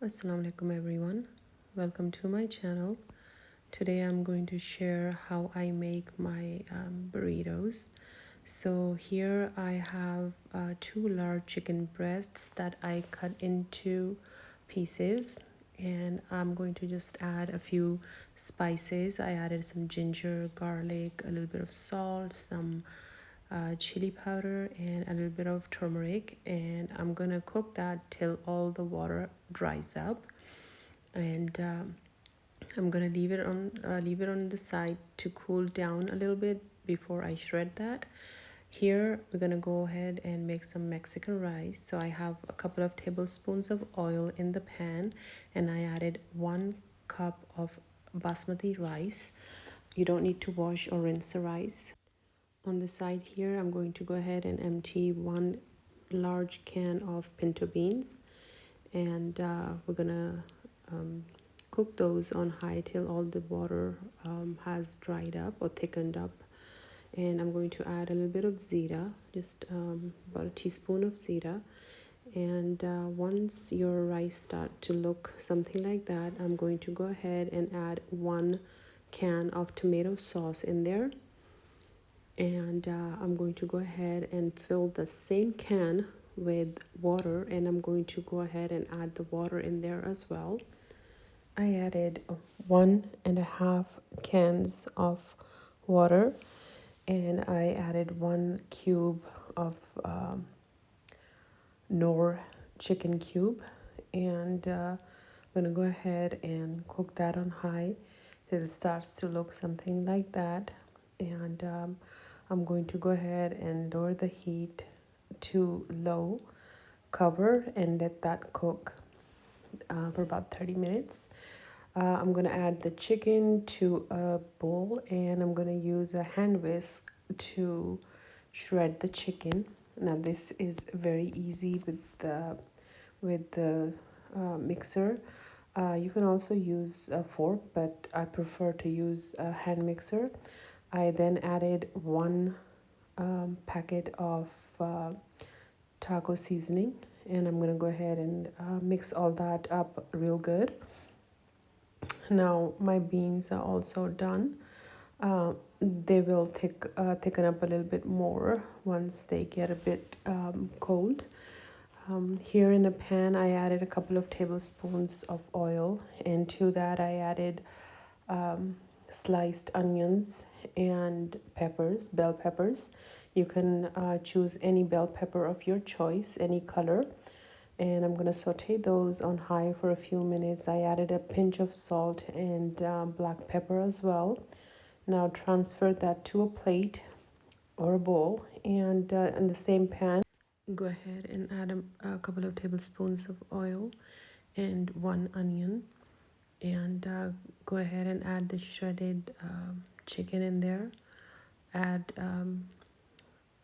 Assalamu alaikum everyone. Welcome to my channel. Today I'm going to share how I make my burritos. So here I have two large chicken breasts that I cut into pieces, and I'm going to just add a few spices. I added some ginger, garlic, a little bit of salt, some chili powder, and a little bit of turmeric, and I'm gonna cook that till all the water dries up. And I'm gonna leave it on the side to cool down a little bit before I shred that. Here we're gonna go ahead and make some Mexican rice. So I have a couple of tablespoons of oil in the pan, and I added 1 cup of basmati rice. You don't need to wash or rinse the rice. On the side here, I'm going to go ahead and empty 1 large can of pinto beans, and we're gonna cook those on high till all the water has dried up or thickened up. And I'm going to add a little bit of zeera, just about a teaspoon of zeera. And once your rice start to look something like that, I'm going to go ahead and add 1 can of tomato sauce in there. And I'm going to go ahead and fill the same can with water, and I'm going to go ahead and add the water in there as well. I added 1.5 cans of water, and I added 1 cube of Nor chicken cube, and I'm gonna go ahead and cook that on high till it starts to look something like that. And I'm going to go ahead and lower the heat to low, cover, and let that cook for about 30 minutes. I'm going to add the chicken to a bowl, and I'm going to use a hand whisk to shred the chicken. Now this is very easy with the mixer. You can also use a fork, but I prefer to use a hand mixer. I then added 1 packet of taco seasoning, and I'm gonna go ahead and mix all that up real good. Now my beans are also done. They will thicken up a little bit more once they get a bit cold. Here in a pan, I added a couple of tablespoons of oil, and to that I added sliced onions and peppers, bell peppers. You can choose any bell pepper of your choice, any color. And I'm going to saute those on high for a few minutes. I added a pinch of salt and black pepper as well. Now transfer that to a plate or a bowl, and in the same pan, go ahead and add a couple of tablespoons of oil and 1 onion, and go ahead and add the shredded chicken in there. Add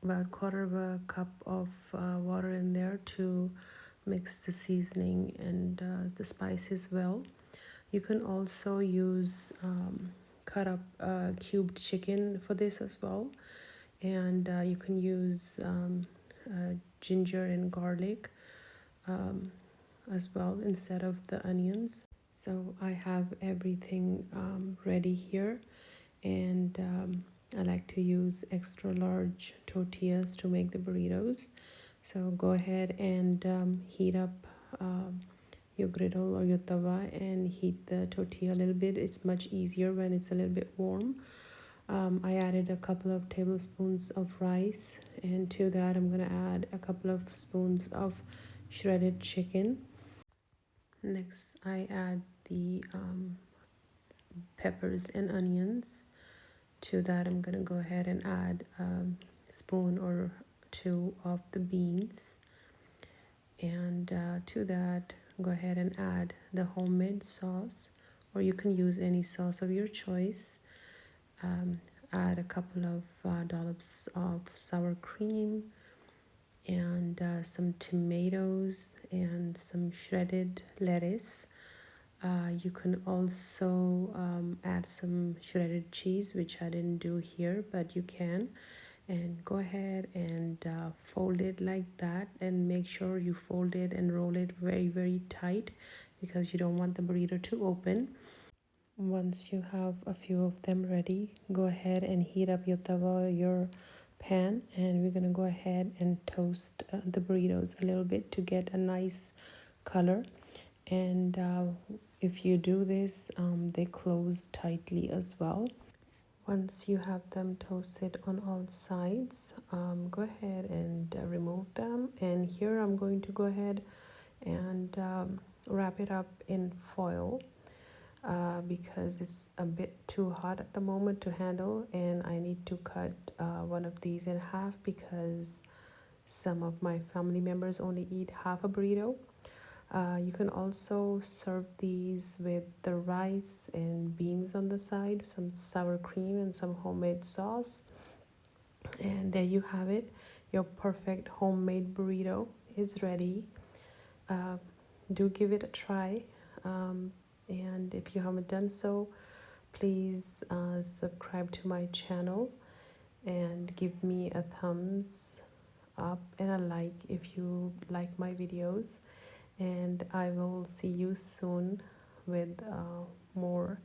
about 1/4 cup of water in there to mix the seasoning and the spices well. You can also use cut up cubed chicken for this as well, and you can use ginger and garlic as well instead of the onions. So I have everything ready here, and I like to use extra large tortillas to make the burritos. So go ahead and heat up your griddle or your tawa and heat the tortilla a little bit. It's much easier when it's a little bit warm. I added a couple of tablespoons of rice, and to that I'm going to add a couple of spoons of shredded chicken. Next I add the peppers and onions. To that I'm going to go ahead and add a spoon or two of the beans, and to that go ahead and add the homemade sauce, or you can use any sauce of your choice. Add a couple of dollops of sour cream, and some tomatoes and some shredded lettuce. You can also add some shredded cheese, which I didn't do here, but you can. And go ahead and fold it like that, and make sure you fold it and roll it very, very tight, because you don't want the burrito to open. Once you have a few of them ready, go ahead and heat up your tawa, your pan, and we're gonna go ahead and toast the burritos a little bit to get a nice color. And if you do this, they close tightly as well. Once you have them toasted on all sides, go ahead and remove them. And here I'm going to go ahead and wrap it up in foil because it's a bit too hot at the moment to handle, and I need to cut one of these in half because some of my family members only eat half a burrito. You can also serve these with the rice and beans on the side, some sour cream and some homemade sauce. And there you have it. Your perfect homemade burrito is ready. Uh, do give it a try. And if you haven't done so, please subscribe to my channel and give me a thumbs up and a like if you like my videos. And I will see you soon with more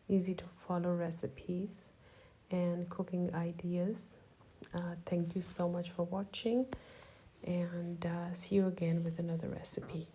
easy to follow recipes and cooking ideas. Thank you so much for watching, and see you again with another recipe.